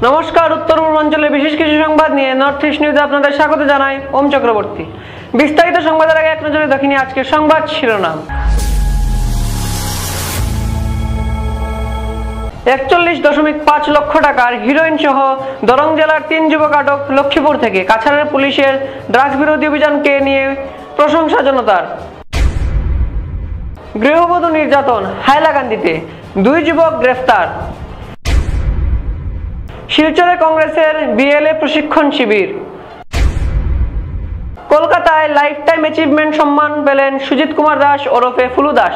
নমস্কার, উত্তর পূর্বাঞ্চলের বিশেষ কিছু সংবাদ নিয়ে নর্থ ইস্ট নিউজে আপনাদের স্বাগত জানাই ওম চক্রবর্তী। বিস্তারিত সংবাদের আগে এক নজরে দেখিনি আজকের সংবাদ শিরোনাম। 41.5 লক্ষ টাকার হিরোইন সহ দরং জেলার 3 যুবক আটক লক্ষ্মীপুর থেকে। কাছাড়ের পুলিশের ড্রাগস বিরোধী অভিযানকে নিয়ে প্রশংসা জনতার। গৃহবধূ নির্যাতন, হাইলাকান্দিতে 2 যুবক গ্রেফতার। শিলচরে কংগ্রেসের বিএলএ প্রশিক্ষণ শিবির। কলকাতায় লাইফ টাইম অ্যাচিভমেন্ট সম্মান পেলেন সুজিত কুমার দাস ওরফে ফুলু দাস।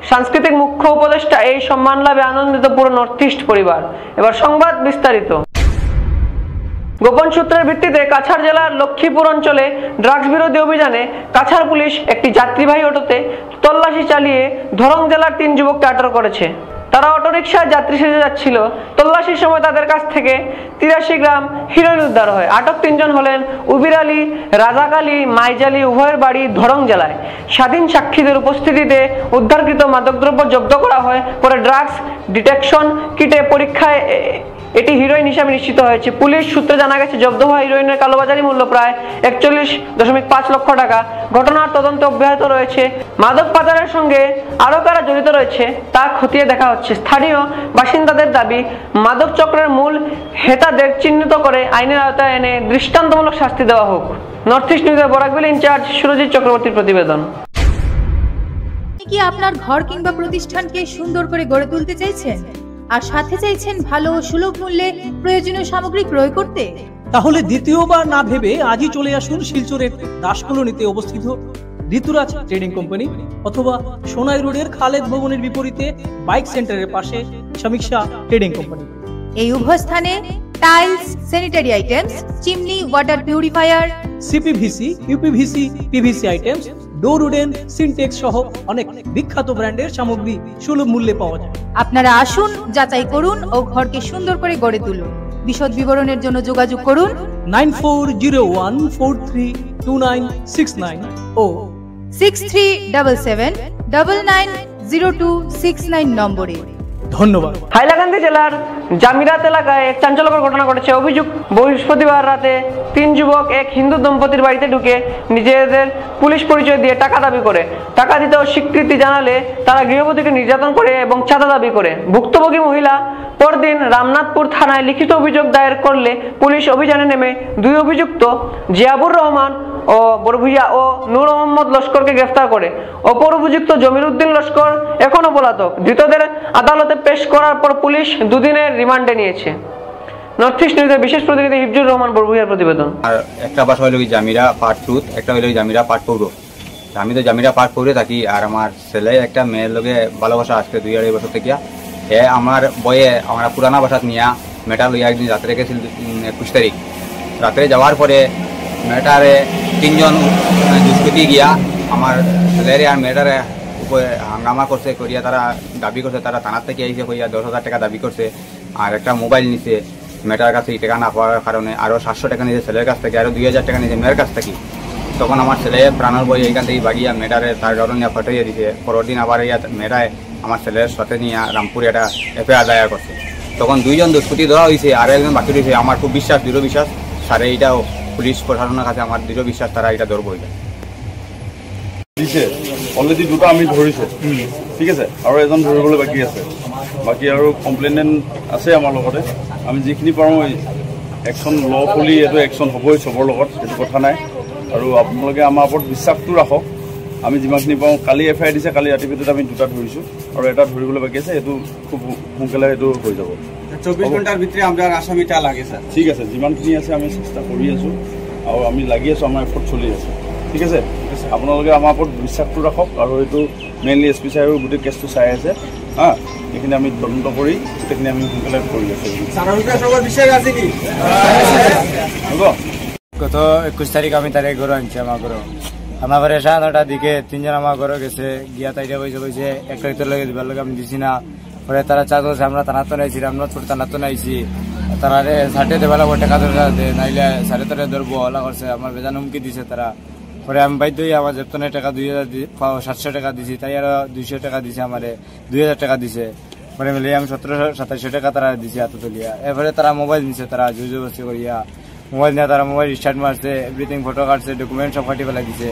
সাংস্কৃতিক মুখ্য উপদেষ্টা এই সম্মান লাভে আনন্দিত পুরো নর্থ ইস্ট পরিবার। এবার সংবাদ বিস্তারিত। গোপন সূত্রের ভিত্তিতে কাছাড় জেলার লক্ষ্মীপুর অঞ্চলে ড্রাগস বিরোধী অভিযানে কাছাড় পুলিশ একটি যাত্রীবাহী অটোতে তল্লাশি চালিয়ে দরং জেলার 3 যুবককে আটক করেছে। তারা অটোরিকশায় যাত্রী সেজে যাচ্ছিল। তল্লাশির সময় তাদের কাছ থেকে 83 গ্রাম হিরোইন উদ্ধার হয়। আটক 3 জন হলেন উবির আলী, রাজাক আলী, মাইজালি, উভয়ের বাড়ি দরং জেলায়। স্বাধীন সাক্ষীদের উপস্থিতিতে উদ্ধারকৃত মাদকদ্রব্য জব্দ করা হয়। পরে ড্রাগস ডিটেকশন কিটে পরীক্ষায় এটি হিরোইন হিসাবে নিশ্চিত হয়েছে। পুলিশ সূত্রে জানা গেছে, জব্দ হওয়া হিরোইনের কালোবাজারি মূল্য প্রায় 41.5 লক্ষ টাকা। ঘটনার তদন্ত অব্যাহত রয়েছে। মাদক পাচারের সঙ্গে আরও কারা জড়িত রয়েছে তা খতিয়ে দেখা হচ্ছে। স্থানীয় বাসিন্দাদের দাবি, মাদক চক্রের মূল হেতাদের চিহ্নিত করে আইনের আওতায় এনে দৃষ্টান্তমূলক শাস্তি দেওয়া হোক। নর্থ ইস্ট নিউজের বরাকবিল ইনচার্জ সুরজিৎ চক্রবর্তীর প্রতিবেদন। কি আপনার ঘর কিংবা প্রতিষ্ঠানকে সুন্দর করে গড়ে তুলতে চাইছেন আর সাথে চাইছেন ভালো ও সুলভ মূল্যে প্রয়োজনীয় সামগ্রী ক্রয় করতে? তাহলে দ্বিতীয়বার না ভেবে আজই চলে আসুন শিলচরের দাস কলোনিতে অবস্থিত ঋতুরাজ ট্রেডিং কোম্পানি অথবা সোনাই রোডের খালেদ ভবনের বিপরীতে বাইক সেন্টারের পাশে সমীক্ষা ট্রেডিং কোম্পানি। এই উভয় স্থানে tiles, sanitary items, chimney, water purifier, CPVC, uPVC, PVC items, ডোর উডেন, সিনটেক্স সহ অনেক বিখ্যাত ব্র্যান্ডের সামগ্রী সুলভ মূল্যে পাওয়া যায়। আপনারা আসুন, যাচাই করুন ও ঘরকে সুন্দর করে গড়ে তুলুন। বিশদ বিবরণের জন্য যোগাযোগ করুন 9401432969 ও 6377990269 নম্বরে। ধন্যবাদ। হাইলাকান্দি জেলার জামিরাত এলাকায় এক চাঞ্চল্যকর ঘটনা ঘটেছে। অভিযুক্ত বৃহস্পতিবার রাতে 3 যুবক এক হিন্দু দম্পতির বাড়িতে ঢুকে নিজেদের পুলিশ পরিচয় দিয়ে টাকা দাবি করে। টাকা দিতে অস্বীকৃতি জানালে তারা গৃহবধূকে নির্যাতন করে এবং চাঁদা দাবি করে। ভুক্তভোগী মহিলা পরদিন রামনাথপুর থানায় লিখিত অভিযোগ দায়ের করলে পুলিশ অভিযানে নেমে 2 অভিযুক্ত জিয়াবুর রহমান ও বড়ভুইয়া ও নূর মোহাম্মদ লস্করকে গ্রেফতার করে। অপর অভিযুক্ত জমির উদ্দিন লস্কর এখনো পলাতক। ধৃতদের আদালতে পেশ করার পর পুলিশ 2 দিনের রিমান্ডে নিয়েছে। নর্থ ইস্ট নিউজের বিশেষ প্রতিনিধি হিফজুর রহমান বড়ভুইয়ার প্রতিবেদন। আর একটা বাসা হইল জামিরা পার্ট টুথ, একটা হইল জামিরা পার্ট পৌর। আমি তো জামিরা পার্ট পৌরে থাকি। আর আমার ছেলে একটা মেয়ের লোকে ভালোবাসা আজকে 2-2.5 বছর থেকে। আমার বয়ে আমরা পুরানা বাসাত নিয়া মেটা লইয়া একদিন রাত্রে গেছিল 21 তারিখ। রাত্রে যাওয়ার পরে মেয়েটারে 3 জন দুষ্কৃতি গিয়া আমার ছেলেরে আর মেয়েটারে উপরে হাঙ্গামা করছে, করিয়া তারা দাবি করছে তারা থানার থেকে আইসে করিয়া 10,000 টাকা দাবি করছে। আর একটা মোবাইল নিছে মেয়েটার কাছে, টাকা না পাওয়ার কারণে আরও 700 টাকা নিয়েছে ছেলের কাছ থেকে, আরও 2,000 টাকা নিয়েছে মেয়ের কাছ থেকে। তখন আমার ছেলে প্রাণর বই এইখান থেকে বাগিয়া মেয়েটারে তার কারণ নিয়ে ফাটাইয়া দিছে। পরের দিন আবার ইয়া মেয়েটায় আমার ছেলের সাথে নিয়ে রামপুরে একটা এফআইআর দায়ের করছে। তখন 2 জন দুষ্কৃতি ধরা হয়েছে, আর একজন বাকি রয়েছে। আমার খুব বিশ্বাস, দৃঢ় বিশ্বাস সারে এইটাও পুলিশ প্রশাসনের কাছে আমার দৃঢ় বিশ্বাস তারা এটা ধরবো। দিছে অলরেডি 2টা আমি ধৰিছে, ঠিক আছে, আৰু এজন ধৰিবলৈ বাকী আছে। বাকী আৰু কমপ্লেইনেণ্ট আছে আমাৰ লগতে। আমি যিখিনি পাৰোঁ একশ্যন লফুলি এইটো একশ্যন হ'বই চবৰ লগত, সেইটো কথা নাই। আৰু আপোনালোকে আমাৰ ওপৰত বিশ্বাসটো ৰাখক। আমি যিমানখিনি পাৰোঁ, কালি এফআইআৰ দিছে, কালি ৰাতিৰ ভিতৰত আমি 2টা ধৰিছোঁ আৰু এটা ধৰিবলৈ বাকী আছে। এইটো খুব সোনকালে এইটো হৈ যাব। 24 ঘণ্টাৰ ভিতৰত আমাৰ আসামিটা লাগে স্যার। ঠিক আছে, যিমানখিনি আছে আমি চেষ্টা কৰি আছোঁ আৰু আমি লাগি আছোঁ, আমাৰ এফৰ্ট চলি আছে, ঠিক আছে। আপোনালোকে আমাৰ ওপৰত বিশ্বাসটো ৰাখক। আৰু এইটো মেইনলি SP ছাৰেও গোটেই কেছটো চাই আছে। এইখিনি আমি তদন্ত কৰি গোটেইখিনি আমি সোনকালে কৰি আছোঁ। গত 21 তারিখ আমি তারে ঘর আনছি আমার ঘর। আমার ঘরে 9:30টার দিকে 3 জন আমার ঘরে গেছে গিয়া তাইটা বইছে একটা ভিতর লগে দিবার লগে আমি দিছি না। পরে তারা চাঁদ বলছে আমরা থানাতে নাইছি, রামনাথপুর থানাতে নাইছি। তারা সাড়ে দেবেলা টাকা দরকার দে, নাইলে 3:30 ধরবো হলা করছে। আমার বেজান হুমকি দিছে তারা। পরে আমি বাধ্য হয়ে আমার জেপ্তনের টাকা 700 টাকা দিছি, তাই আরো 200 টাকা দিছে, আমার 2000 টাকা দিছে। পরে মিলিয়ে আমি 1700-2700 টাকা তারা দিছি হাতে তুলিয়া। এরপরে তারা মোবাইল নিছে, তারা জুজুবস্তি করিয়া মোবাইল নিয়ে তারা মোবাইল স্টার্ট মারছে, এভরিথিং ফটো কাটছে, ডকুমেন্ট সব ফাটি ফেলাই দিছে।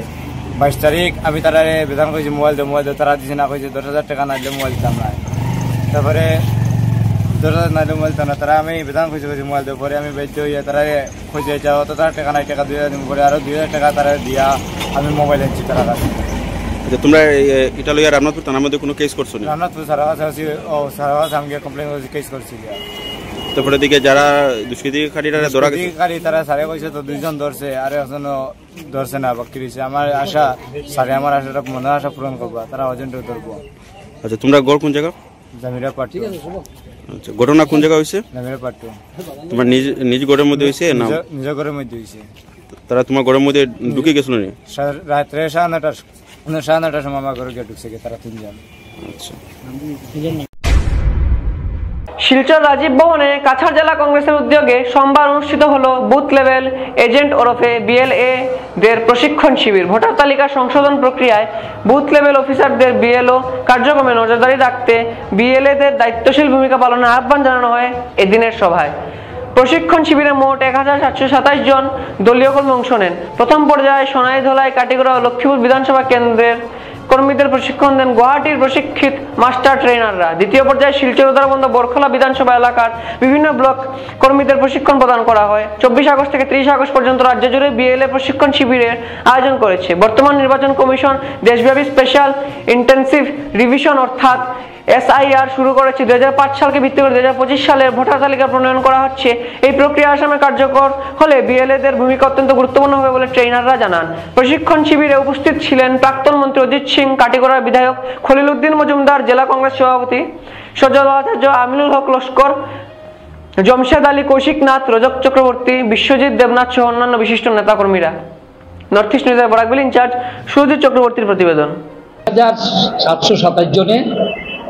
22 তারিখ আমি তারা বেতন করেছি মোবাইল দে, তারা দিছে না, কইছে 10,000 টাকা না দিলে মোবাইল দিতাম না। তারপরে 10,000 না দিলে মোবাইল দিতাম না, তারা আমি বেতন কইছি মোবাইল দেওয়ার পরে আমি বাধ্য হইয়া তারা খুঁজে যাও, তো তারা টাকা নাই, টাকা 2,000 দিব, পরে আরো 2,000 টাকা তারা দিয়া আমি মোবাইল আনছি তারা কাছে। আচ্ছা, তোমরা এটা লইয়া রামনাথপুর থানার মধ্যে কোনো কেস করছো না? রামনাথপুর সারাওয়াস আমি কমপ্লেন করছি, কেস করছি। তারপরে দিকে যারা দুষ্কৃতিকারীরা ধরা গেছে, তারা সারে কইছে তো 2 জন ধরছে, আর এখনো ধরছে না, বাকি রয়েছে। আমার আশা সারে আমার আশাটা মনে আশা পূরণ করবো, তারা অজেন্টও ধরবো। আচ্ছা, তোমরা গড় কোন জায়গা? জামিরা পাট্টু। আচ্ছা, ঘটনা কোন জায়গা হয়েছে? জামিরা পাট্টু। তোমার নিজ গড়ের মধ্যে হয়েছে না? নিজের ঘরের মধ্যে হয়েছে। তারা তোমার ঘরের মধ্যে ঢুকে গেছিল না? রাত্রে 9:30টার সময় আমার ঘরে গিয়ে ঢুকছে তারা 3 জন। আচ্ছা। শিলচর রাজীব ভবনে কাছাড় জেলা কংগ্রেসের উদ্যোগে সোমবার অনুষ্ঠিত হলো বুথ লেভেল এজেন্ট ওরফে বিএলএ দের প্রশিক্ষণ শিবির। ভোটার তালিকা সংশোধন প্রক্রিয়ায় বুথ লেভেল অফিসারদের বিএলও কার্যক্রমে নজরদারি রাখতে বিএলএ দের দায়িত্বশীল ভূমিকা পালনের আহ্বান জানানো হয় এদিনের সভায়। প্রশিক্ষণ শিবিরে মোট 1727 জন দলীয় কর্মী অংশ নেন। প্রথম পর্যায়ে সোনাইধলাই, কাটিগড়া ও লক্ষ্মীপুর বিধানসভা কেন্দ্রের কর্মীদের প্রশিক্ষণ দেন গুয়াহাটির প্রশিক্ষিত মাস্টার ট্রেনাররা। দ্বিতীয় পর্যায়ে শিলচর, উদারবন্দ, বরখলা বিধানসভা এলাকার বিভিন্ন ব্লক কর্মীদের প্রশিক্ষণ প্রদান করা হয়। 24 আগস্ট থেকে 30 আগস্ট পর্যন্ত রাজ্য জুড়ে বিএলএ প্রশিক্ষণ শিবিরের আয়োজন করেছে। বর্তমান নির্বাচন কমিশন দেশব্যাপী স্পেশাল ইন্টেন্সিভ রিভিশন অর্থাৎ SIR শুরু করেছে। 2005 সালকে ভিত্তি করে 2025 সালের ভোটার তালিকা প্রণয়ন করা হচ্ছে। এই প্রক্রিয়া আসামে কার্যকর হলে বিএলএদের ভূমিকা অত্যন্ত গুরুত্বপূর্ণ হবে বলে ট্রেনাররা জানান। প্রশিক্ষণ শিবিরে উপস্থিত ছিলেন প্রাক্তন মন্ত্রী অজিত সিং, কাটিগড়ার বিধায়ক খলিল উদ্দিন মজুমদার, জেলা কংগ্রেস সভাপতি সজ্জল আচার্য, আমিনুল হক লস্কর, জমশেদ আলী, কৌশিক নাথ, রজক চক্রবর্তী, বিশ্বজিৎ দেবনাথ সহ অন্যান্য বিশিষ্ট নেতাকর্মীরা। নর্থ ইস্ট নিউজের বরাকবিল ইনচার্জ সুজিত চক্রবর্তীর প্রতিবেদন। 1727 জনে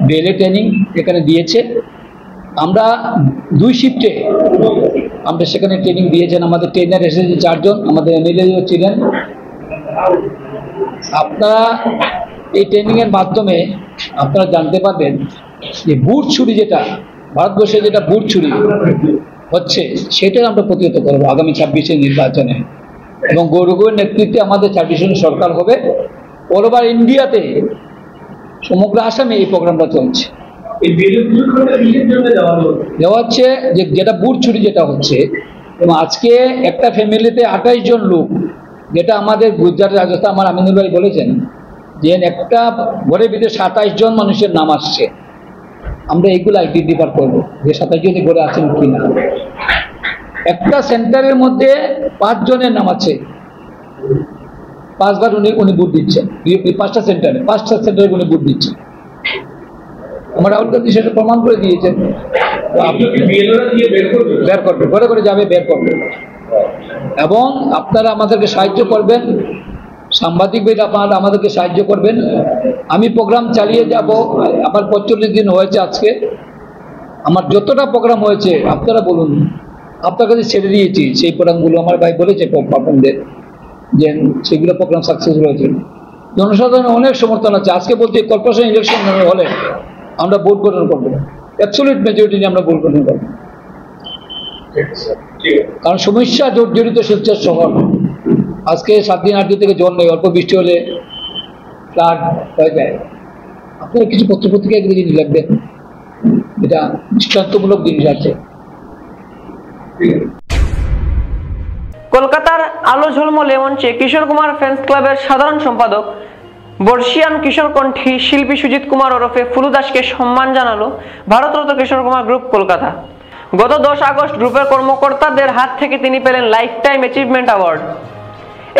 বিএলএ ট্রেনিং এখানে দিয়েছে। আমরা 2 শিফটে আমরা সেখানে ট্রেনিং দিয়েছেন। আমাদের ট্রেনার এসেছে 4 জন, আমাদের এমএলএও ছিলেন। আপনারা এই ট্রেনিংয়ের মাধ্যমে আপনারা জানতে পারবেন যে বুট চুরি, যেটা ভারতবর্ষে যেটা বুট চুরি হচ্ছে, সেটা আমরা প্রতিহত করবো আগামী 26 নির্বাচনে। এবং গৌরবের নেতৃত্বে আমাদের 26 সরকার হবে। অল ওভার ইন্ডিয়াতে, সমগ্র আসামে এই প্রোগ্রামটা চলছে। দেওয়া হচ্ছে যে যেটা বুট চুরি যেটা হচ্ছে, এবং আজকে একটা ফ্যামিলিতে 28 জন লোক, যেটা আমাদের গুজরাট, রাজস্থান, আমার আমিনুল ভাই বলেছেন যে একটা ঘরের ভিতরে 27 জন মানুষের নাম আসছে। আমরা এইগুলো আইডেন্টিফাই করবো যে 27 জনের ঘরে আছেন কিনা। একটা সেন্টারের মধ্যে 5 জনের নাম আছে, 5 বার উনি ভোট দিচ্ছেন। 5টা সেন্টারে উনি ভোট দিচ্ছেন। আমার রাহুল গান্ধী সেটা প্রমাণ করে দিয়েছেন। বের করবে, ঘরে ঘরে যাবে, বের করবে। এবং আপনারা আমাদেরকে সাহায্য করবেন, সাংবাদিক ভাইরা আপনারা আমাদেরকে সাহায্য করবেন। আমি প্রোগ্রাম চালিয়ে যাব। আমার 45 দিন হয়েছে আজকে। আমার যতটা প্রোগ্রাম হয়েছে আপনারা বলুন, আপনার কাছে ছেড়ে দিয়েছি সেই প্রোগ্রামগুলো। আমার ভাই বলেছে পাপনদের যে সেগুলো প্রোগ্রাম সাকসেসফুল হয়েছে। জনসাধারণের অনেক সমর্থন আছে। আজকে বলতে কর্পোরেশন ইলেকশন হলে আমরা ভোট গঠন করবো, অ্যাবসলিউট মেজরিটি নিয়ে আমরা ভোট গঠন করবো। কারণ সমস্যা জড়িত শিলচর শহর। আজকে 7 দিন 8 দিন থেকে জল নেই, অল্প বৃষ্টি হলে ফ্লাড হয়ে যায়। আপনারা কিছু পত্রপত্রিকায় এগুলো জিনিস লাগবেন, এটা দৃষ্টান্তমূলক জিনিস আছে। কলকাতার আলো ঝলমলে মঞ্চে কিশোর কুমার ফ্যান্স ক্লাবের সাধারণ সম্পাদক বর্ষিয়ান কিশোর কণ্ঠী শিল্পী সুজিত কুমার ওরফে ফুলু দাসকে সম্মান জানালো ভারতরত্ন কিশোর কুমার গ্রুপ কলকাতা। গত 10 আগস্ট গ্রুপের কর্মকর্তাদের হাত থেকে তিনি পেলেন লাইফ টাইম অ্যাচিভমেন্ট অ্যাওয়ার্ড।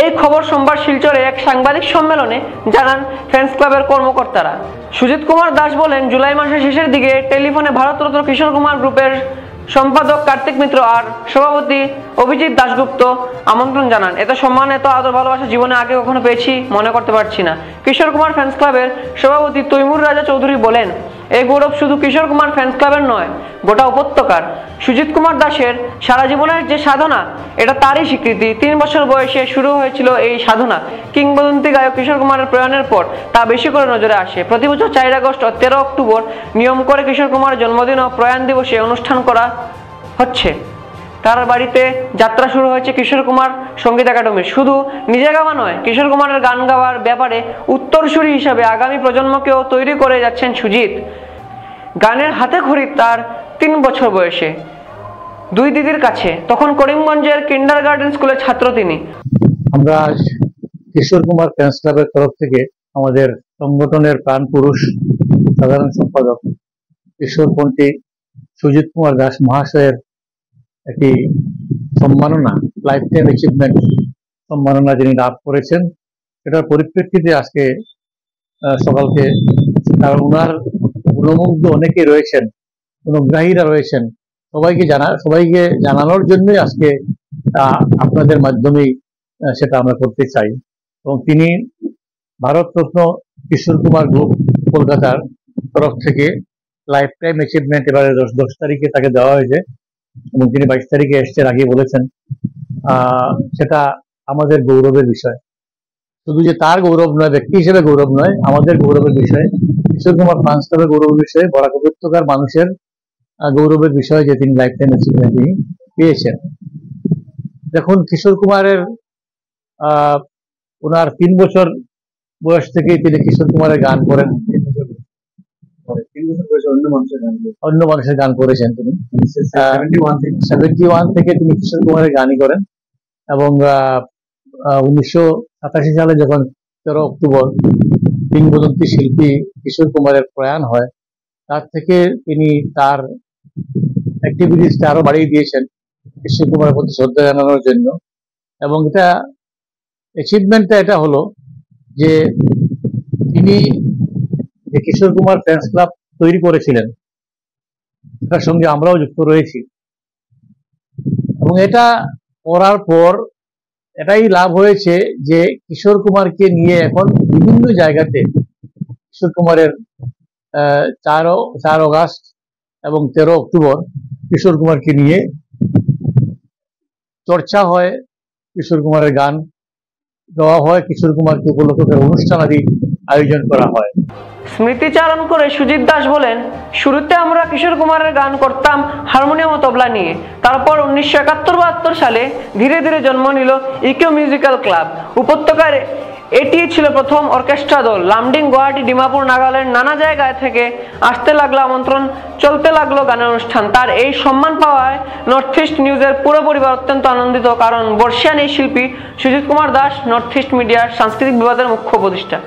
এই খবর সোমবার শিলচরে এক সাংবাদিক সম্মেলনে জানান ফ্যান্স ক্লাবের কর্মকর্তারা। সুজিত কুমার দাস বলেন, জুলাই মাসের শেষের দিকে টেলিফোনে ভারতরত্ন কিশোর কুমার গ্রুপের সম্পাদক কার্তিক মিত্র আর সভাপতি অভিজিৎ দাশগুপ্ত আমন্ত্রণ জানান। এত সম্মান, এত আদর ভালোবাসা জীবনে আগে কখনো পেয়েছি মনে করতে পারছি না। কিশোর কুমার ফ্যান্স ক্লাবের সভাপতি তৈমুর রাজা চৌধুরী বলেন, এই গৌরব শুধু কিশোর কুমার ফ্যান্স ক্লাবের নয়, গোটা উপত্যকার। সুজিত কুমার দাসের সারা জীবনের যে সাধনা, এটা তারই স্বীকৃতি। 3 বছর বয়সে শুরু হয়েছিল এই সাধনা। কিংবদন্তি গায়ক কিশোর কুমারের প্রয়াণের পর তা বেশি করে নজরে আসে। প্রতি বছর 4 আগস্ট ও 13 অক্টোবর নিয়ম করে কিশোর কুমারের জন্মদিন ও প্রয়াণ দিবসে অনুষ্ঠান করা হচ্ছে। তার বাড়িতে যাত্রা শুরু হয়েছে কিশোর কুমার সঙ্গীত একাডেমির। শুধু নিজে গাওয়া নয়, কিশোর কুমারের গান গাওয়ার ব্যাপারে উত্তরসূরি হিসাবে আগামী প্রজন্মকেও তৈরি করে যাচ্ছেন সুজিত। গানের হাতে খড়ি তার 3 বছর বয়সে, 2 দিদির কাছে। তখন করিমগঞ্জের কিন্ডারগার্টেন স্কুলের ছাত্র তিনি। আমরা আজ কিশোর কুমার ফ্যান্স ক্লাবের তরফ থেকে আমাদের সংগঠনের প্রাণ পুরুষ সাধারণ সম্পাদক কিশোরপন্থী সুজিত কুমার দাস মহাশয়ের একটি সম্মাননা, লাইফ টাইম অ্যাচিভমেন্ট সম্মাননা যিনি লাভ করেছেন, সেটার পরিপ্রেক্ষিতে আজকে সকালকে ওনার গুণমুগ্ধ অনেকেই রয়েছেন, অনুগ্রাহীরা রয়েছেন, সবাইকে জানানোর জন্যই আজকে আপনাদের মাধ্যমেই সেটা আমরা করতে চাই। এবং তিনি ভারতরত্ন কিশোর কুমার গ্রুপ কলকাতার তরফ থেকে লাইফ টাইম অ্যাচিভমেন্ট এবারে 10 তারিখে তাকে দেওয়া হয়েছে এবং তিনি 22 তারিখে এসছেন, আগে বলেছেন। সেটা আমাদের গৌরবের বিষয়। শুধু যে তার গৌরব নয়, ব্যক্তি হিসেবে গৌরব নয়, আমাদের গৌরবের বিষয়, কিশোর কুমার ফ্যান্স ক্লাবের গৌরবের বিষয়, বরাক উপত্যকার মানুষের গৌরবের বিষয় যে তিনি লাইফ টাইম অ্যাচিভমেন্ট তিনি পেয়েছেন। দেখুন, কিশোর কুমারের ওনার 3 বছর বয়স থেকেই তিনি কিশোর কুমারের গান করেন, অন্য মানুষের গান করেছেন তিনি। 71 থেকে তিনি কিশোর কুমারের গানই করেন এবং 1987 সালে যখন 13 অক্টোবর কিংবদন্তি শিল্পী কিশোর কুমারের প্রয়াণ হয়, তার থেকে তিনি তার অ্যাক্টিভিটিসটা আরো বাড়িয়ে দিয়েছেন কিশোর কুমারের প্রতি শ্রদ্ধা জানানোর জন্য। এবং এটা অ্যাচিভমেন্টটা এটা হলো যে তিনি যে কিশোর কুমার ফ্যান্স ক্লাব তৈরি করেছিলেন, তার সঙ্গে আমরাও যুক্ত রয়েছি। এবং এটা করার পর এটাই লাভ হয়েছে যে কিশোর কুমারকে নিয়ে এখন বিভিন্ন জায়গাতে কিশোর কুমারের 4 আগস্ট এবং 13 অক্টোবর কিশোর কুমারকে নিয়ে চর্চা হয়, কিশোর কুমারের গান গাওয়া হয়, কিশোর কুমারকে উপলক্ষে অনুষ্ঠান আদি আয়োজন করা হয়। স্মৃতিচারণ করে সুজিত দাস বলেন, শুরুতে আমরা কিশোর কুমারের গান করতাম হারমোনিয়াম ও তবলা নিয়ে। তারপর 1971-72 সালে ধীরে ধীরে জন্ম নিল ইকো মিউজিক্যাল ক্লাব। উপত্যকার এটি ছিল প্রথম অর্কেস্ট্রা দল। লামডিং, গুয়াহাটি, ডিমাপুর, নাগাল্যান্ড নানা জায়গায় থেকে আসতে লাগলো আমন্ত্রণ, চলতে লাগলো গানের অনুষ্ঠান। তার এই সম্মান পাওয়ায় নর্থ ইস্ট নিউজের পুরো পরিবার অত্যন্ত আনন্দিত, কারণ বর্ষিয়ান এই শিল্পী সুজিত কুমার দাস নর্থ ইস্ট মিডিয়ার সাংস্কৃতিক বিভাগের মুখ্য উপদেষ্টা।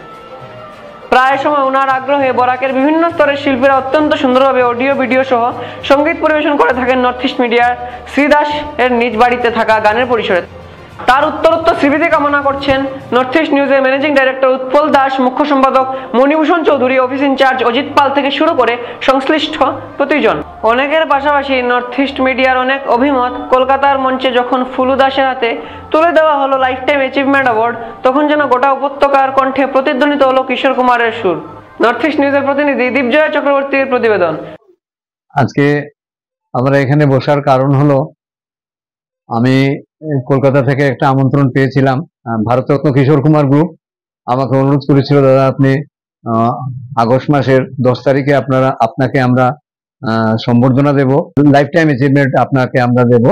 প্রায় সময় ওনার আগ্রহে বরাকের বিভিন্ন স্তরের শিল্পীরা অত্যন্ত সুন্দরভাবে অডিও ভিডিও সহ সঙ্গীত পরিবেশন করে থাকেন নর্থ ইস্ট মিডিয়ার শ্রী দাস এর নিজ বাড়িতে থাকা গানের পরিসরে। তার উত্তরোত্তর শ্রীবৃদ্ধি কামনা করছেন নর্থ ইস্ট নিউজের ম্যানেজিং ডাইরেক্টর উৎপল দাস, মুখ্য সম্পাদক মণিভূষণ চৌধুরী, অফিস ইনচার্জ অজিত পাল থেকে শুরু করে সংশ্লিষ্ট প্রতিজন। অনেকের পাশাপাশি নর্থ ইস্ট মিডিয়ার অনেক অভিমত। কলকাতার মঞ্চে যখন ফুলু দাসের হাতে তুলে দেওয়া হলো লাইফ টাইম অ্যাচিভমেন্ট অ্যাওয়ার্ড, তখন যেন গোটা উপত্যকার কণ্ঠে প্রতিধ্বনিত হলো কিশোর কুমারের সুর। নর্থ ইস্ট নিউজের প্রতিনিধি দীপজয় চক্রবর্তীর প্রতিবেদন। আজকে আমরা এখানে বসার কারণ হলো, আমি কলকাতা থেকে একটা আমন্ত্রণ পেয়েছিলাম। ভারতরত্ন কিশোর কুমার গ্রুপ আমাকে অনুরোধ করেছিল, দাদা আপনি আগস্ট মাসের 10 তারিখে আপনাকে আমরা সম্বর্ধনা দেব, লাইফ টাইম অ্যাচিভমেন্ট আপনাকে আমরা দেব,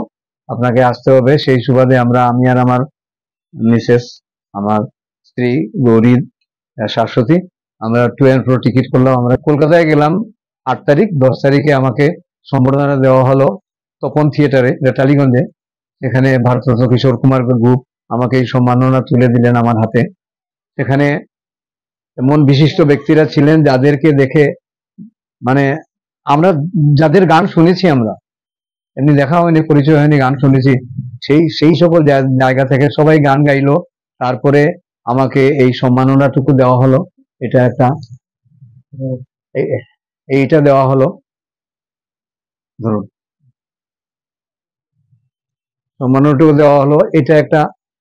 আপনাকে আসতে হবে। সেই সুবাদে আমি আর আমার মিসেস, আমার স্ত্রী গৌরী শাশ্বতী, আমরা 2 and 4 টিকিট করলাম। আমরা কলকাতায় গেলাম 8 তারিখ। 10 তারিখে আমাকে সম্বর্ধনা দেওয়া হলো তপন থিয়েটারে, টালিগঞ্জে। এখানে ভারতরত্ন কিশোর কুমার গ্রুপ আমাকে এই সম্মাননা তুলে দিলেন আমার হাতে। সেখানে এমন বিশিষ্ট ব্যক্তিরা ছিলেন যাদেরকে দেখে, মানে আমরা যাদের গান শুনেছি, আমরা এমনি দেখা হয়নি, পরিচয় হয়নি, গান শুনেছি, সেই সকল জায়গা থেকে সবাই গান গাইলো। তারপরে আমাকে এই সম্মাননাটুকু দেওয়া হলো। এটা একটা এইটা দেওয়া হলো, ধরুন সম্মাননাটুকু দেওয়া হলো। এটা একটা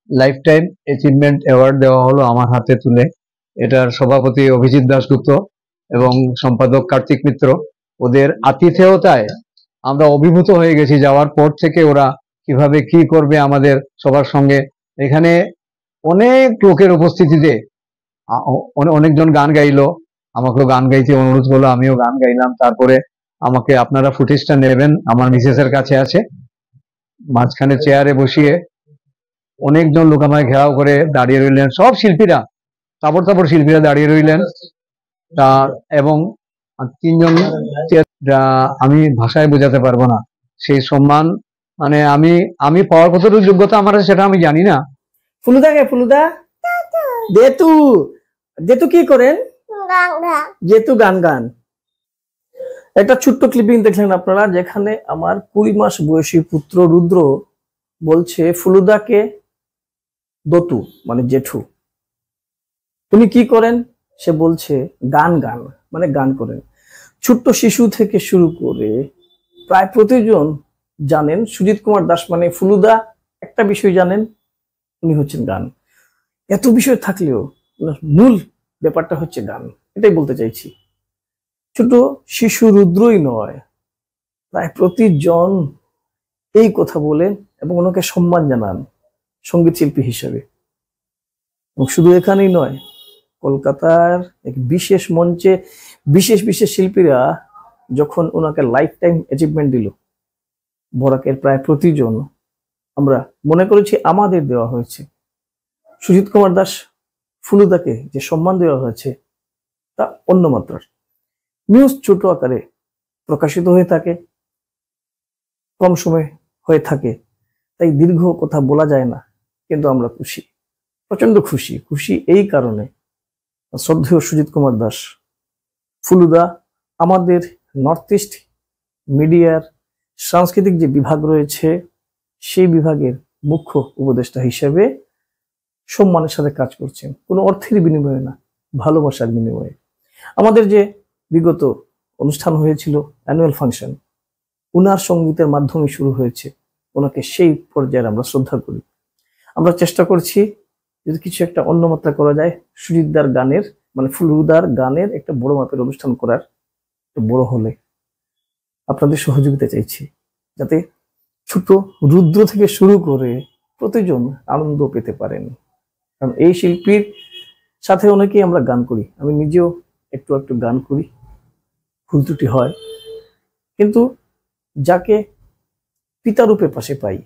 লাইফ টাইম অ্যাচিভমেন্ট অ্যাওয়ার্ড দেওয়া হলো আমার হাতে তুলে। এটার সভাপতি অভিজিৎ দাশগুপ্ত এবং সম্পাদক কার্তিক মিত্র, ওদের আতিথেয়তায় আমরা অভিভূত হয়ে গেছি যাওয়ার পর থেকে। ওরা কিভাবে কি করবে আমাদের সবার সঙ্গে। এখানে অনেক লোকের উপস্থিতিতে অনেকজন গান গাইলো, আমাকেও গান গাইতে অনুরোধ করলো, আমিও গান গাইলাম। তারপরে আমাকে আপনারা ফুটেজটা নেবেন, আমার মিসেসের কাছে আছে। মাঝখানে চেয়ারে বসিয়ে অনেকজন লোক আমাকে ঘেরাও করে দাঁড়িয়ে রইলেন, সব শিল্পীরা, তাবড় তাবড় শিল্পীরা দাঁড়িয়ে রইলেন। এবং 3 জন, আমি ভাষায় বোঝাতে পারবো না সেই সম্মান। মানে আমি পাওয়ার কতটুকু যোগ্যতা আমার সেটা আমি জানি না। ফুলুদা যেতু কি করেন? যেতু গান। একটা ছোট্ট ক্লিপিং দেখলেন আপনারা, যেখানে আমার 20 মাস বয়সী পুত্র রুদ্র বলছে ফুলুদাকে দতু মানে জেঠু। তুমি কি করেন? সে বলছে গান মানে গান করেন। ছোট্ট শিশু থেকে শুরু করে প্রায় প্রতিজন জানেন সুজিত কুমার দাস মানে ফুলুদা। একটা বিষয় জানেন, উনি হচ্ছেন গান। এত বিষয় থাকলেও মূল ব্যাপারটা হচ্ছে গান, এটাই বলতে চাইছি। ছোট শিশু রুদ্রই নয়, প্রায় প্রতিজন এই কথা বলেন এবং ওনাকে সম্মান জানান সঙ্গীত শিল্পী হিসেবে। এবং শুধু এখানেই নয়, কলকাতার এক বিশেষ মঞ্চে বিশেষ শিল্পীরা যখন ওনাকে লাইফ টাইম অ্যাচিভমেন্ট দিল, বরাকের প্রায় প্রতিজন আমরা মনে করেছি আমাদের দেওয়া হয়েছে। সুজিত কুমার দাস ফুলুদাকে যে সম্মান দেওয়া হয়েছে তা অন্য মাত্রার। নিউজ ছোট আকারে প্রকাশিত হয়ে থাকে, কম সময় হয়ে থাকে, তাই দীর্ঘ কথা বলা যায় না। কিন্তু আমরা খুশি, প্রচন্ড খুশি এই কারণে শ্রদ্ধেয় সুজিত কুমার দাস ফুলুদা আমাদের নর্থ ইস্ট মিডিয়ার সাংস্কৃতিক যে বিভাগ রয়েছে সেই বিভাগের মুখ্য উপদেষ্টা হিসেবে সম্মানের সাথে কাজ করছেন, কোনো অর্থের বিনিময়ে না, ভালোবাসার বিনিময়ে। আমাদের যে বিগত অনুষ্ঠান হয়েছিল অ্যানুয়াল ফাংশন, উনার সঙ্গীতের মাধ্যমে শুরু হয়েছে। ওনাকে সেই পর্যায়ে আমরা শ্রদ্ধা করি। আমরা চেষ্টা করছি যদি কিছু একটা অন্য মাত্রা করা যায়, সুজিতদার গানের মানে ফুলুদার গানের একটা বড় মাপের অনুষ্ঠান করার, বড় হলে আপনাদের সহযোগিতা চাইছি, যাতে ছোট রুদ্র থেকে শুরু করে প্রতিজন আনন্দ পেতে পারেন। কারণ এই শিল্পীর সাথে অনেকেই আমরা গান করি, আমি নিজেও একটু গান করি, ভুল ত্রুটি হয়, কিন্তু যাকে পিতারূপে পাশে পাই,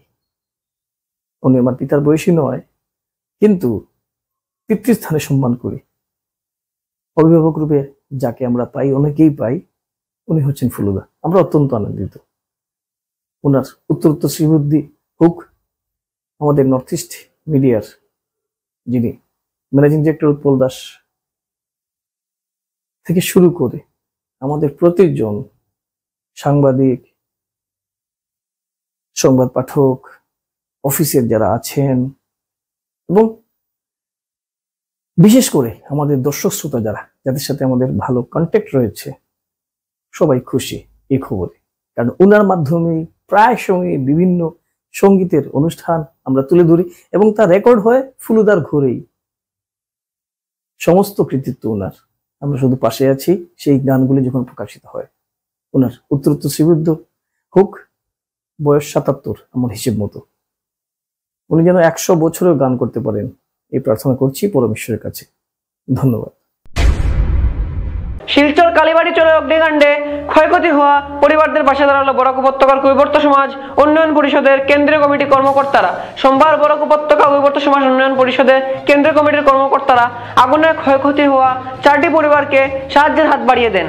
উনি আমার পিতার বয়সী নয়, কিন্তু পিতৃস্থানে সম্মান করি। অভিভাবক রূপে যাকে আমরা পাই, অনেকেই পাই, উনি হচ্ছেন ফুলুদা। আমরা অত্যন্ত আনন্দিত। ওনার উত্তরোত্তর শ্রীবৃদ্ধি হোক। আমাদের নর্থ ইস্ট মিডিয়ার যিনি ম্যানেজিং ডিরেক্টর উৎপল দাস থেকে শুরু করে আমাদের প্রতিজন সাংবাদিক, সংবাদ পাঠক, অফিসের যারা আছেন এবং বিশেষ করে আমাদের দর্শক শ্রোতা যাদের সাথে আমাদের ভালো কন্ট্যাক্ট রয়েছে, সবাই খুশি এই খবরে। কারণ ওনার মাধ্যমে প্রায় সময় বিভিন্ন সঙ্গীতের অনুষ্ঠান আমরা তুলে ধরি এবং তা রেকর্ড হয় ফুলুদার ঘরেই। সমস্ত কৃতিত্ব ওনার, আমরা শুধু পাশে আছি সেই গানগুলি যখন প্রকাশিত হয়। ওনার উত্তরোত্তর শ্রীবৃদ্ধ হোক। বয়স 77 আমার হিসেব মতো। উনি যেন 100 বছরেও গান করতে পারেন এই প্রার্থনা করছি পরমেশ্বরের কাছে। ধন্যবাদ। শিলচর কালীবাড়ি চলে অগ্নিকাণ্ডে ক্ষয়ক্ষতি হওয়া পরিবারদের পাশে দাঁড়ালো বরাক উপত্যকার কৈবর্ত সমাজ উন্নয়ন পরিষদের কেন্দ্রীয় কমিটি কর্মকর্তারা। সোমবার বরাক উপত্যকা কৈবর্ত সমাজ উন্নয়ন পরিষদের কেন্দ্রীয় কমিটির কর্মকর্তারা আগুনে ক্ষয়ক্ষতি হওয়া 4টি পরিবারকে সাহায্যের হাত বাড়িয়ে দেন।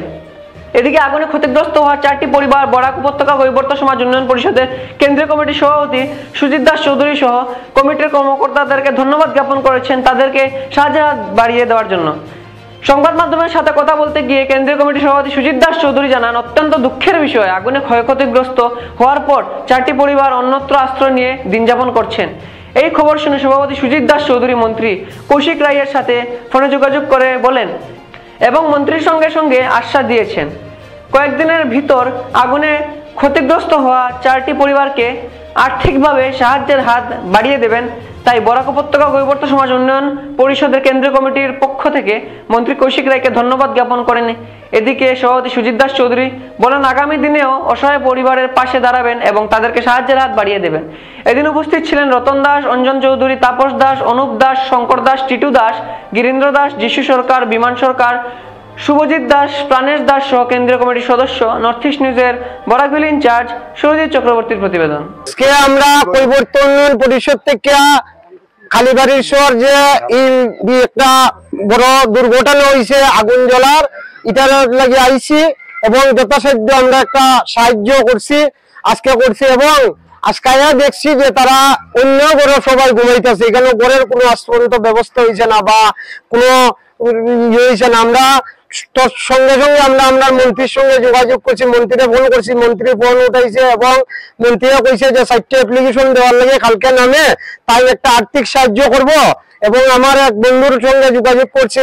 এদিকে আগুনে ক্ষতিগ্রস্ত হওয়া 4টি পরিবার বরাক উপত্যকা কৈবর্ত সমাজ উন্নয়ন পরিষদের কেন্দ্রীয় কমিটির সভাপতি সুজিত দাস চৌধুরী সহ কমিটির কর্মকর্তাদেরকে ধন্যবাদ জ্ঞাপন করেছেন তাদেরকে সাহায্যের হাত বাড়িয়ে দেওয়ার জন্য। সংবাদ মাধ্যমের সাথে কথা বলতে গিয়ে কেন্দ্রীয় কমিটির সভাপতি সুজিত দাস চৌধুরী জানান, অত্যন্ত দুঃখের বিষয়, আগুনে ক্ষয়ক্ষতিগ্রস্ত হওয়ার পর 4টি পরিবার অন্যত্র আশ্রয় নিয়ে দিন যাপন করছেন। এই খবর শুনে সভাপতি সুজিত দাস চৌধুরী মন্ত্রী কৌশিক রায়ের সাথে ফোনে যোগাযোগ করে বলেন এবং মন্ত্রীর সঙ্গে সঙ্গে আশ্বাস দিয়েছেন কয়েকদিনের ভিতর আগুনে ক্ষতিগ্রস্ত হওয়া 4টি পরিবারকে আর্থিকভাবে সাহায্যের হাত বাড়িয়ে দেবেন। তাই বরাক উপত্যকা কৈবর্ত সমাজ উন্নয়ন পরিষদের কেন্দ্রীয় কমিটির পক্ষ থেকে মন্ত্রী কৌশিক রায়কে ধন্যবাদ জ্ঞাপন করেন এদিকে সভাপতি সুজিত দাস চৌধুরী বলেন, আগামী দিনেও অসহায় পরিবারের পাশে দাঁড়াবেন এবং তাদেরকে সাহায্যের হাত বাড়িয়ে দেবেন। এদিন উপস্থিত ছিলেন রতন দাস, অঞ্জন চৌধুরী, তাপস দাস, অনুপ দাস, শঙ্কর দাস, টিটু দাস, গিরীন্দ্র দাস, যিশু সরকার, বিমান সরকার, শুভজিৎ দাস, প্রাণেশ দাস সহ কেন্দ্রীয় কমিটির সদস্য। নর্থ ইস্ট নিউজের বরাকভ্যালি ইনচার্জ সুরজিৎ চক্রবর্তীর প্রতিবেদন। আজকে আমরা পরিবর্তন পরিষদ থেকে কালীবাড়ির শহর যে একটা বড় দুর্ঘটনা হয়েছে আগুন জ্বলার, এটার লাগে আইছি এবং যথাসাধ্য আমরা একটা সাহায্য করছি আজকে করছি এবং আজকে দেখছি যে তারা অন্য ঘরে সবাই ঘুমাইতেছে, এখানে ঘরের কোনো আশ্রন্ত ব্যবস্থা হয়েছে না বা কোনো ইয়ে হয়েছে না। আমরা সঙ্গে সঙ্গে আমরা মন্ত্রীর সঙ্গে যোগাযোগ করছি, মন্ত্রীকে ফোন করছি, মন্ত্রী ফোন উঠাইছে এবং মন্ত্রীরা কইছে যে 4টা অ্যাপ্লিকেশন দেওয়ার লাগে কালকে নামে তাই একটা আর্থিক সাহায্য করব এবং আমার এক বন্ধুর সঙ্গে যোগাযোগ করছি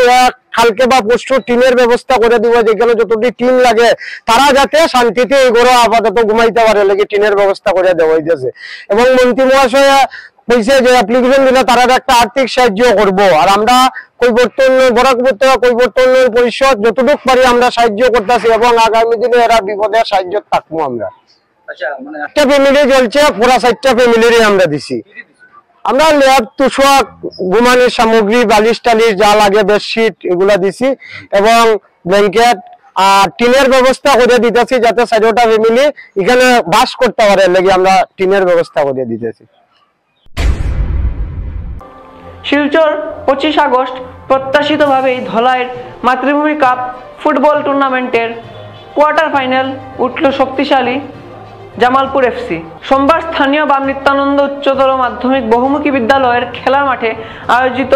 কালকে বা পরশু টিনের ব্যবস্থা করে দিব, যেখানে যতটি টিন লাগে তারা যাতে শান্তিতে এই ঘরে আপাতত ঘুমাইতে পারে লাগে টিনের ব্যবস্থা করে দেওয়া হইতেছে এবং মন্ত্রী মহাশয় কইছে যে অ্যাপ্লিকেশন দিলে তারা একটা আর্থিক সাহায্য করব আর আমরা কৈবর্তন পরিষদ যতটুকু পারি আমরা সাহায্য করতেছি এবং আগামী দিনে এরা বিপদের সাহায্য থাকবো। আমরা একটা ফ্যামিলি চলছে, পুরা 4টা ফ্যামিলিরই আমরা দিছি। আমরা ল্যাব, তুষক, ঘুমানোর সামগ্রী, বালিশ টালিশ যা লাগে, বেডশিট এগুলা দিছি এবং ব্ল্যাঙ্কেট আর টিনের ব্যবস্থা করে দিতেছি যাতে 4টা ফ্যামিলি এখানে বাস করতে পারে লাগে আমরা টিনের ব্যবস্থা করে দিতেছি। শিলচর 25 আগস্ট প্রত্যাশিতভাবেই ধলাইয়ের মাতৃভূমি কাপ ফুটবল টুর্নামেন্টের কোয়ার্টার ফাইনাল উঠল শক্তিশালী জামালপুর এফসি। সোমবার স্থানীয় বাম নিত্যানন্দ উচ্চতর মাধ্যমিক বহুমুখী বিদ্যালয়ের খেলার মাঠে আয়োজিত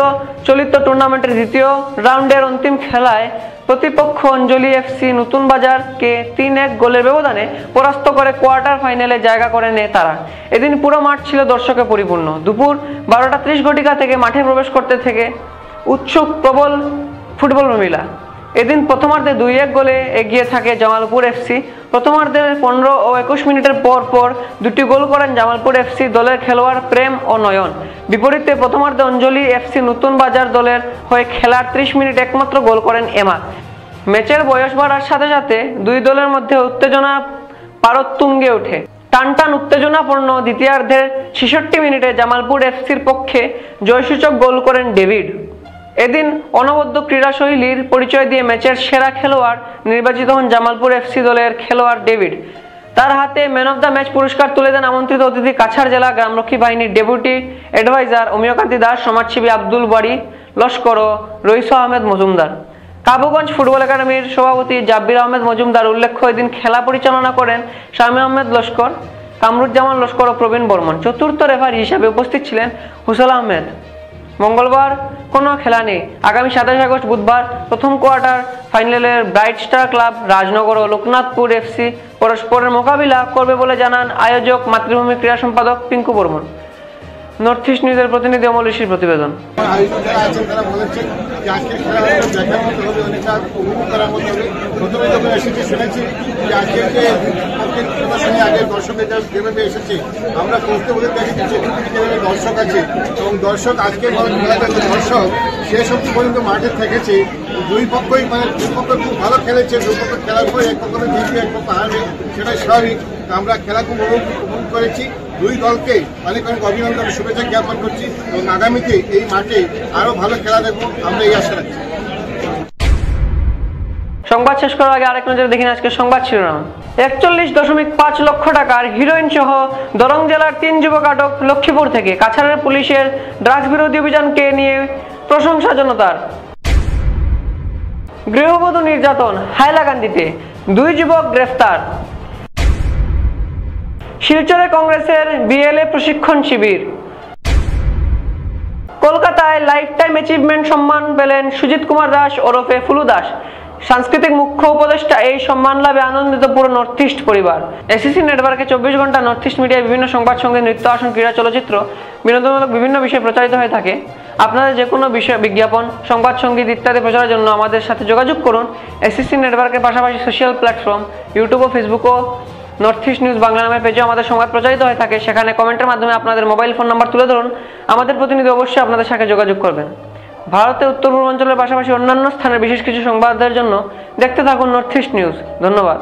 চলিত টুর্নামেন্টের দ্বিতীয় রাউন্ডের অন্তিম খেলায় প্রতিপক্ষ অঞ্জলি এফসি নতুন বাজারকে 3-1 গোলের ব্যবধানে পরাস্ত করে কোয়ার্টার ফাইনালে জায়গা করে নেয় তারা। এদিন পুরো মাঠ ছিল দর্শকে পরিপূর্ণ। দুপুর 12:30 ঘটিকা থেকে মাঠে প্রবেশ করতে থেকে উৎসুক প্রবল ফুটবল প্রেমীরা। এদিন প্রথমার্ধে 2-1 গোলে এগিয়ে থাকে জামালপুর এফসি। প্রথমার্ধের 15 ও 21 মিনিটের পর দুটি গোল করেন জামালপুর এফসি দলের খেলোয়াড় প্রেম ও নয়ন। বিপরীতে প্রথমার্ধে অঞ্জলি এফসি নতুন বাজার দলের হয়ে খেলার 30 মিনিট একমাত্র গোল করেন এমা। ম্যাচের বয়স বাড়ার সাথে সাথে দুই দলের মধ্যে উত্তেজনা পারদ তুঙ্গে ওঠে। টানটান উত্তেজনাপূর্ণ দ্বিতীয়ার্ধের 66 মিনিটে জামালপুর এফসির পক্ষে জয়সূচক গোল করেন ডেভিড। এদিন অনবদ্য ক্রীড়াশৈলীর পরিচয় দিয়ে ম্যাচের সেরা খেলোয়াড় নির্বাচিত হন জামালপুর এফসি দলের খেলোয়াড় ডেভিড। তার হাতে ম্যান অফ দ্য ম্যাচ পুরস্কার তুলে দেন আমন্ত্রিত অতিথি কাছাড় জেলা গ্রামরক্ষী বাহিনীর ডেপুটি অ্যাডভাইজার অমিয়কান্তি দাস, সমাজসেবী আব্দুল বাড়ি লস্কর ও রইস আহমেদ মজুমদার। কাবুগঞ্জ ফুটবল একাডেমির সভাপতি জাব্বির আহমেদ মজুমদার। উল্লেখ্য, এদিন খেলা পরিচালনা করেন শামী আহমেদ লস্কর, কামরুজ্জামান লস্কর ও প্রবীণ বর্মন। চতুর্থ রেফারি হিসাবে উপস্থিত ছিলেন হুসেল আহমেদ। মঙ্গলবার কোনো খেলা নেই। আগামী 27 আগস্ট বুধবার প্রথম কোয়ার্টার ফাইনালের ব্রাইট স্টার ক্লাব রাজনগর ও লোকনাথপুর এফসি পরস্পরের মোকাবিলা করবে বলে জানান আয়োজক মাতৃভূমি ক্রীড়া সম্পাদক পিঙ্কু বর্মন। নর্থ ইস্ট নিউজের প্রতিনিধি অমল ঋষির প্রতিবেদন। আমরা দর্শক আছে এবং দর্শক আজকে দর্শক শেষ অবধি পর্যন্ত মাঠে থেকেছে। দুই পক্ষই দুই পক্ষ খুব ভালো খেলেছে। দুই পক্ষ খেলার পরে এক পক্ষ জিতবে, এক পক্ষ হারবে, সেটাই স্বাভাবিক। আমরা খেলা খুব উপভোগ করেছি। দুই দলকে অনেক অনেক অভিনন্দন, শুভেচ্ছা জ্ঞাপন করছি এবং আগামীতে এই মাঠে আরো ভালো খেলা দেখবো, আমরা এই আশা রাখছি। সংবাদ শেষ করার আগে আরেক নজর দেখি আজকের সংবাদ শিরোনাম। 41.5 লক্ষ টাকার হিরোইন সহ দরং জেলার 3 যুবক আটক লক্ষ্মীপুর থেকে। কাছাড়ের পুলিশের ড্রাগস বিরোধী অভিযানকে নিয়ে প্রশংসা জনতার। গৃহবধূ নির্যাতন হাইলাকান্দিতে, 2 যুবক গ্রেফতার। শিলচরে কংগ্রেসের বিএলএ প্রশিক্ষণ শিবির। কলকাতায় লাইফ টাইম অ্যাচিভমেন্ট সম্মান পেলেন সুজিত কুমার দাস ওরফে ফুলু দাস। সাংস্কৃতিক মুখ্য উপদেষ্টা এই সম্মান লাভে আনন্দিত পুরো নর্থ ইস্ট পরিবার। এসিসি নেটওয়ার্কে 24 ঘন্টা নর্থ ইস্ট মিডিয়ায় বিভিন্ন সংবাদ, সঙ্গীত, নৃত্য, আসন, ক্রীড়া, চলচ্চিত্র, বিনোদনমূলক বিভিন্ন বিষয় প্রচারিত হয়ে থাকে। আপনাদের যে কোনো বিষয়, বিজ্ঞাপন, সংবাদ, সঙ্গীত ইত্যাদি প্রচারের জন্য আমাদের সাথে যোগাযোগ করুন। এসিসি নেটওয়ার্কের পাশাপাশি সোশ্যাল প্ল্যাটফর্ম ইউটিউব ও ফেসবুকও নর্থ ইস্ট নিউজ বাংলা নামের পেজে আমাদের সংবাদ প্রচারিত হয়ে থাকে। সেখানে কমেন্টের মাধ্যমে আপনাদের মোবাইল ফোন নাম্বার তুলে ধরুন। আমাদের প্রতিনিধি অবশ্যই আপনাদের সাথে যোগাযোগ করবেন। ভারতের উত্তর পূর্বাঞ্চলের পাশাপাশি অন্যান্য স্থানের বিশেষ কিছু সংবাদের জন্য দেখতে থাকুন নর্থ ইস্ট নিউজ। ধন্যবাদ।